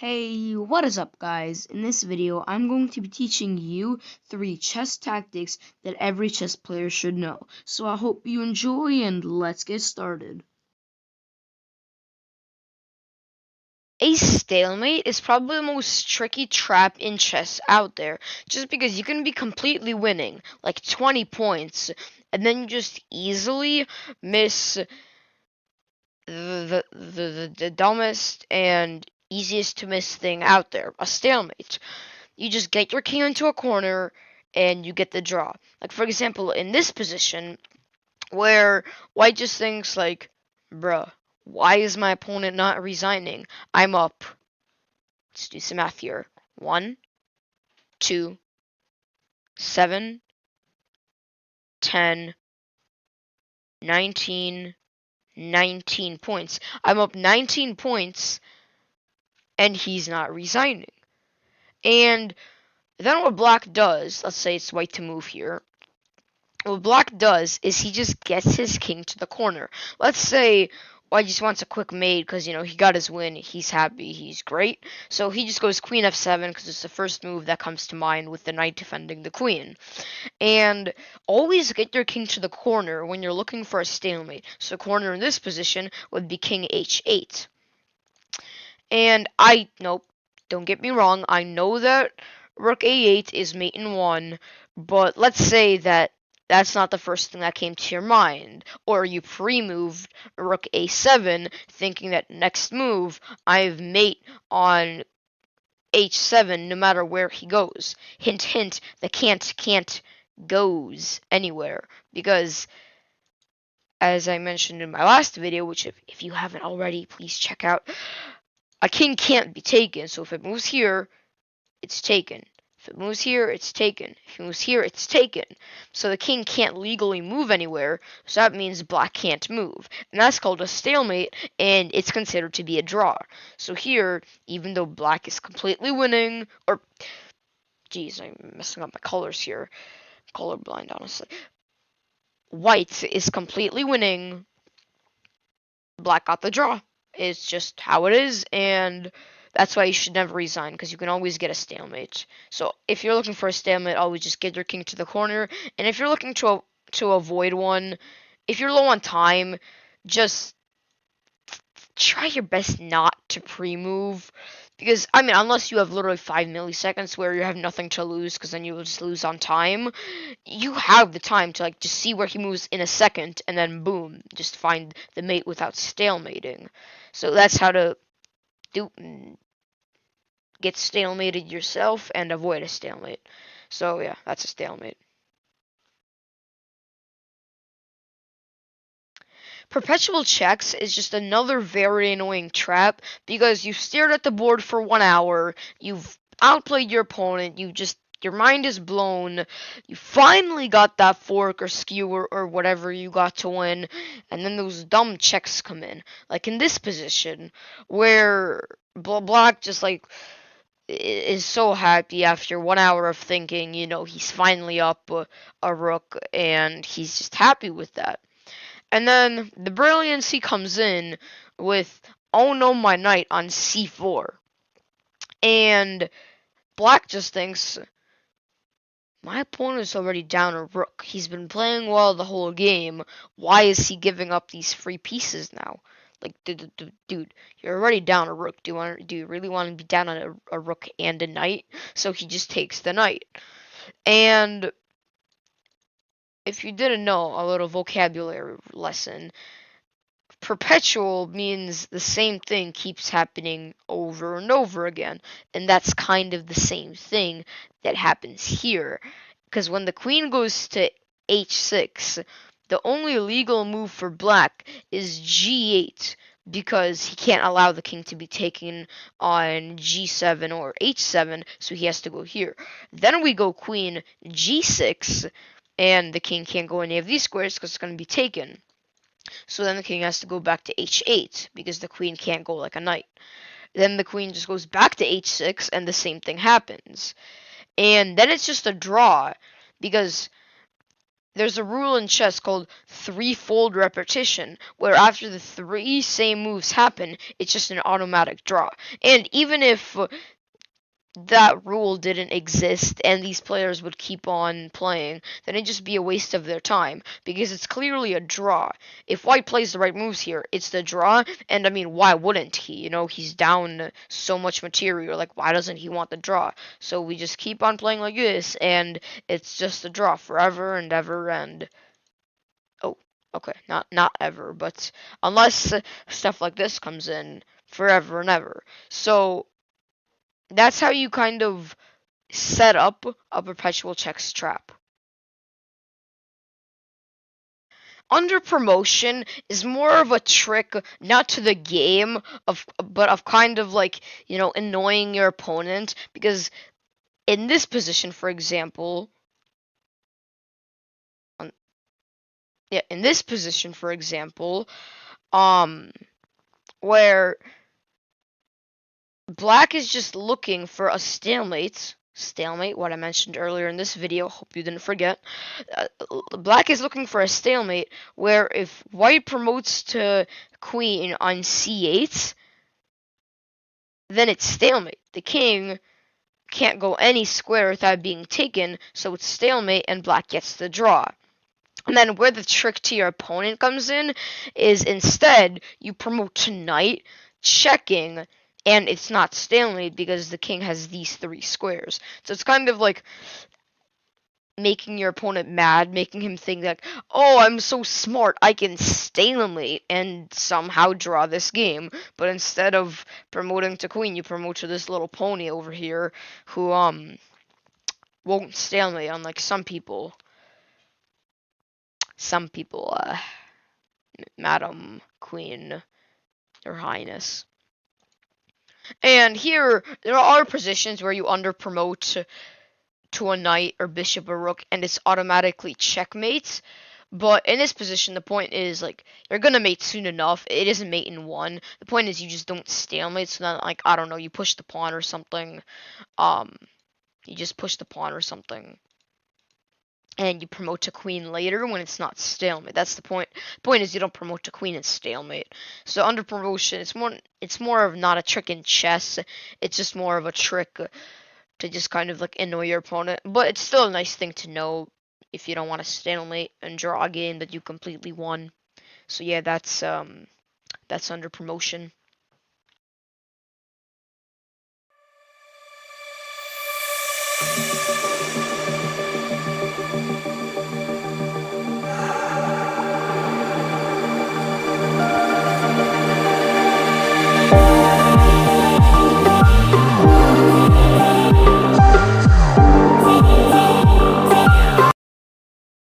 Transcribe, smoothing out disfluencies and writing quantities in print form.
Hey, what is up guys? In this video, I'm going to be teaching you 3 chess tactics that every chess player should know. So I hope you enjoy and let's get started. A stalemate is probably the most tricky trap in chess out there, just because you can be completely winning, like 20 points, and then you just easily miss the dumbest and easiest to miss thing out there, a stalemate. You just get your king into a corner and you get the draw. Like, for example, in this position, where white just thinks like, bruh, why is my opponent not resigning? I'm up. Let's do some math here. 1, 2, 7, 10, 19, 19 points. I'm up 19 points and he's not resigning. And then what black does, let's say it's white to move here. What black does is he just gets his king to the corner. Let's say white just wants a quick mate because, he got his win. He's happy. He's great. So he just goes queen f7 because it's the first move that comes to mind with the knight defending the queen. And always get your king to the corner when you're looking for a stalemate. So corner in this position would be king h8. And nope, don't get me wrong, I know that rook a8 is mate in 1, but let's say that that's not the first thing that came to your mind. Or you pre-moved rook a7 thinking that next move I have mate on h7 no matter where he goes. Hint hint, the can't goes anywhere because as I mentioned in my last video, which if you haven't already, please check out, a king can't be taken. So if it moves here, it's taken. If it moves here, it's taken. If it moves here, it's taken. So the king can't legally move anywhere, so that means black can't move. And that's called a stalemate, and it's considered to be a draw. So here, even though black is completely winning, or, geez, I'm messing up my colors here. Colorblind, honestly. White is completely winning, black got the draw. It's just how it is, and that's why you should never resign, because you can always get a stalemate. So if you're looking for a stalemate, always just get your king to the corner. And if you're looking to avoid one, if you're low on time, just try your best not to pre-move. Because, I mean, unless you have literally 5 milliseconds where you have nothing to lose, because then you will just lose on time, you have the time to, like, just see where he moves in a second, and then boom, just find the mate without stalemating. So that's how to get stalemated yourself and avoid a stalemate. So, yeah, that's a stalemate. Perpetual checks is just another very annoying trap because you've stared at the board for 1 hour, you've outplayed your opponent, your mind is blown, you finally got that fork or skewer or whatever you got to win, and then those dumb checks come in. Like in this position, where black just like is so happy after 1 hour of thinking, he's finally up a rook, and he's just happy with that. And then the brilliancy comes in with, oh no, my knight on c4. And black just thinks, my opponent's already down a rook. He's been playing well the whole game. Why is he giving up these free pieces now? Like, dude, you're already down a rook. Do you really want to be down on a rook and a knight? So he just takes the knight. And if you didn't know, a little vocabulary lesson. Perpetual means the same thing keeps happening over and over again, and that's kind of the same thing that happens here. Because when the queen goes to h6, the only legal move for black is g8, because he can't allow the king to be taken on g7 or h7, so he has to go here. Then we go queen g6, and the king can't go any of these squares because it's going to be taken. So then the king has to go back to h8 because the queen can't go like a knight. Then the queen just goes back to h6 and the same thing happens. And then it's just a draw because there's a rule in chess called threefold repetition, where after the three same moves happen, it's just an automatic draw. And even if that rule didn't exist and these players would keep on playing, then it'd just be a waste of their time because it's clearly a draw. If White plays the right moves here, it's the draw, and I mean, why wouldn't he? You know, he's down so much material, like, why doesn't he want the draw? So we just keep on playing like this, and it's just a draw forever and ever and. Oh, okay, not ever, but unless stuff like this comes in, forever and ever. So that's how you kind of set up a perpetual checks trap. Under promotion is more of a trick, not to the game of, but of kind of like, annoying your opponent, because in this position, for example, yeah, in this position, for example, um, where Black is just looking for a stalemate. Stalemate, what I mentioned earlier in this video, hope you didn't forget. Black is looking for a stalemate where if White promotes to Queen on c8, then it's stalemate. The king can't go any square without being taken, so it's stalemate and Black gets the draw. And then where the trick to your opponent comes in is instead you promote to knight, checking, and it's not stalemate because the king has these three squares. So it's kind of like making your opponent mad, making him think like, oh, I'm so smart, I can stalemate and somehow draw this game. But instead of promoting to queen, you promote to this little pony over here who won't stalemate, unlike some people. Some people, Madam Queen, Your Highness. And here, there are positions where you under promote to a knight or bishop or rook and it's automatically checkmates. But in this position, the point is, like, you're gonna mate soon enough. It isn't mate in one. The point is you just don't stalemate, so then, like, I don't know, you push the pawn or something. Um, you just push the pawn or something. And you promote to queen later when it's not stalemate. That's the point. The point is you don't promote to queen and stalemate. So under promotion, it's more of not a trick in chess. It's just more of a trick to just kind of like annoy your opponent. But it's still a nice thing to know if you don't want to stalemate and draw a game that you completely won. So yeah, that's under promotion.